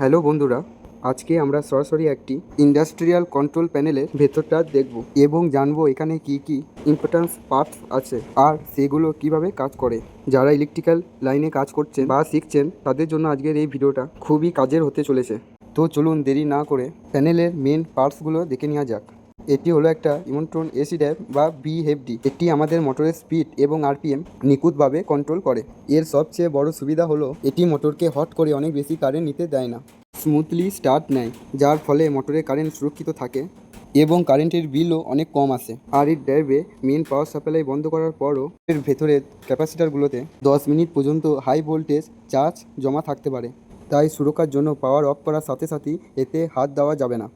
Hello বন্ধুরা, আজকে আমরা সরাসরি একটি ইন্ডাস্ট্রিয়াল কন্ট্রোল প্যানেলের ভেতরটা দেখব এবং জানবো এখানে কি কি ইম্পর্ট্যান্স পার্টস আছে আর সেগুলো কিভাবে কাজ করে। যারা ইলেকট্রিক্যাল লাইনে কাজ করছেন বা শিখছেন তাদের জন্য আজকের এই ভিডিওটা খুবই কাজের হতে চলেছে। তো চলুন দেরি না করে প্যানেলের মেন পার্টসগুলো দেখে নেওয়া যাক। এটি হলো একটা ইমন্ট্রন এসি ড্যাপ বা বিএফডি। এটি আমাদের মোটরের স্পিড এবং আরপিএম নিখুঁতভাবে কন্ট্রোল করে। এর সবচেয়ে বড় সুবিধা হলো এটি মোটরকে হট করে অনেক বেশি কারেন্ট নিতে দেয় না, স্মুথলি স্টার্ট নেয়, যার ফলে মোটরের কারেন্ট সুরক্ষিত থাকে এবং কারেন্টের বিলও অনেক কম আসে। আর এই ড্রাইভে মেন পাওয়ার সাপ্লাই বন্ধ করার পরও এর ভেতরের ক্যাপাসিটারগুলোতে 10 মিনিট পর্যন্ত হাই ভোল্টেজ চার্জ জমা থাকতে পারে। তাই সুরক্ষার জন্য পাওয়ার অফ করার সাথে সাথেই এতে হাত দেওয়া যাবে না।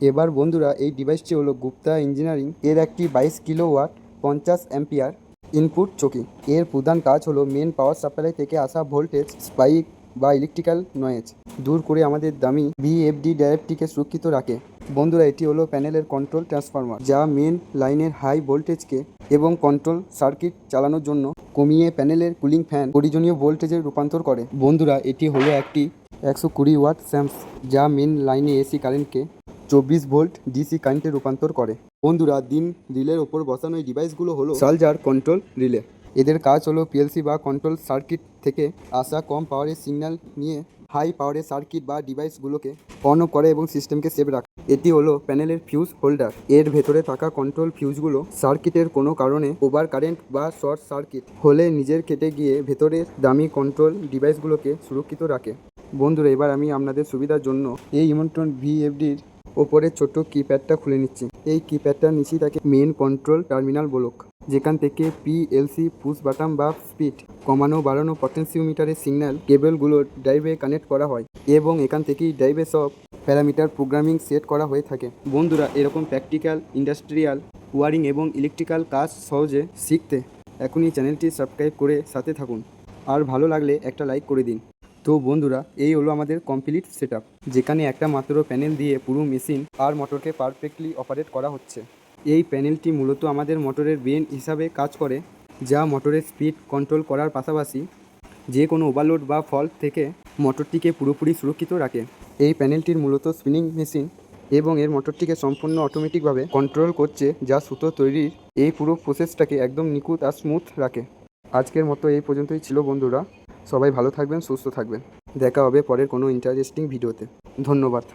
এবার বন্ধুরা, এই ডিভাইসটি হলো গুপ্তা ইঞ্জিনিয়ারিং এর একটি 22 কিলোওয়াট 50 অ্যাম্পিয়ার ইনপুট চকি। এর প্রধান কাজ হলো মেন পাওয়ার সাপ্লাই থেকে আসা ভোল্টেজ স্পাইক বা ইলেকট্রিক্যাল নয়েজ দূর করে আমাদের দামি বিএফডি ড্রাইভটিকে সুরক্ষিত রাখে। বন্ধুরা, এটি হলো প্যানেলের কন্ট্রোল ট্রান্সফরমার, যা মেন লাইনের হাই ভোল্টেজকে এবং কন্ট্রোল সার্কিট চালানোর জন্য কমিয়ে প্যানেলের কুলিং ফ্যান প্রয়োজনীয় ভোল্টেজে রূপান্তর করে। বন্ধুরা, এটি হলো একটি 120 ওয়াট স্যাম্পস, যা মেন লাইনে এসি কারেন্টকে 24 ভোল্ট ডিসি কারেন্টে রূপান্তর করে। বন্ধুরা, দিন রিলের ওপর বসানো এই ডিভাইসগুলো হলো সালজার কন্ট্রোল রিলে। এদের কাজ হলো পিএলসি বা কন্ট্রোল সার্কিট থেকে আসা কম পাওয়ারের সিগন্যাল নিয়ে হাই পাওয়ারের সার্কিট বা ডিভাইসগুলোকে অন অফ করে এবং সিস্টেমকে সেভ রাখে। এটি হলো প্যানেলের ফিউজ হোল্ডার। এর ভেতরে থাকা কন্ট্রোল ফিউজগুলো সার্কিটের কোনো কারণে ওভার কারেন্ট বা শর্ট সার্কিট হলে নিজের কেটে গিয়ে ভেতরের দামি কন্ট্রোল ডিভাইসগুলোকে সুরক্ষিত রাখে। বন্ধুরা, এবার আমি আপনাদের সুবিধার জন্য এই ইমন্ট্রন ভিএফডির ওপরের ছোট্ট কিপ্যাডটা খুলে নিচ্ছি। এই কিপ্যাডটার নিচেই থাকে মেন কন্ট্রোল টার্মিনাল ব্লক, যেখান থেকে পিএলসি পুশ বাটন বা স্পিড কমানো বাড়ানো পটেনশিওমিটারের সিগন্যাল কেবলগুলো ড্রাইভে কানেক্ট করা হয় এবং এখান থেকেই ড্রাইভে সব প্যারামিটার প্রোগ্রামিং সেট করা হয়ে থাকে। বন্ধুরা, এরকম প্র্যাকটিক্যাল ইন্ডাস্ট্রিয়াল ওয়ারিং এবং ইলেকট্রিক্যাল কাজ সহজে শিখতে এখনই চ্যানেলটি সাবস্ক্রাইব করে সাথে থাকুন, আর ভালো লাগলে একটা লাইক করে দিন। তো বন্ধুরা, এই হলো আমাদের কমপ্লিট সেটআপ, যেখানে একটা মাত্র প্যানেল দিয়ে পুরো মেশিন আর মোটরকে পারফেক্টলি অপারেট করা হচ্ছে। এই প্যানেলটি মূলত আমাদের মোটরের ব্রেন হিসাবে কাজ করে, যা মোটরের স্পিড কন্ট্রোল করার পাশাপাশি যে কোনো ওভারলোড বা ফল্ট থেকে মোটরটিকে পুরোপুরি সুরক্ষিত রাখে। এই প্যানেলটির মূলত স্পিনিং মেশিন এবং এর মোটরটিকে সম্পূর্ণ অটোমেটিকভাবে কন্ট্রোল করছে, যা সুতো তৈরির এই পুরো প্রসেসটাকে একদম নিখুঁত আর স্মুথ রাখে। আজকের মতো এই পর্যন্তই ছিল বন্ধুরা। সবাই ভালো থাকবেন, সুস্থ থাকবেন। দেখা হবে পরের কোনো ইন্টারেস্টিং ভিডিওতে। ধন্যবাদ।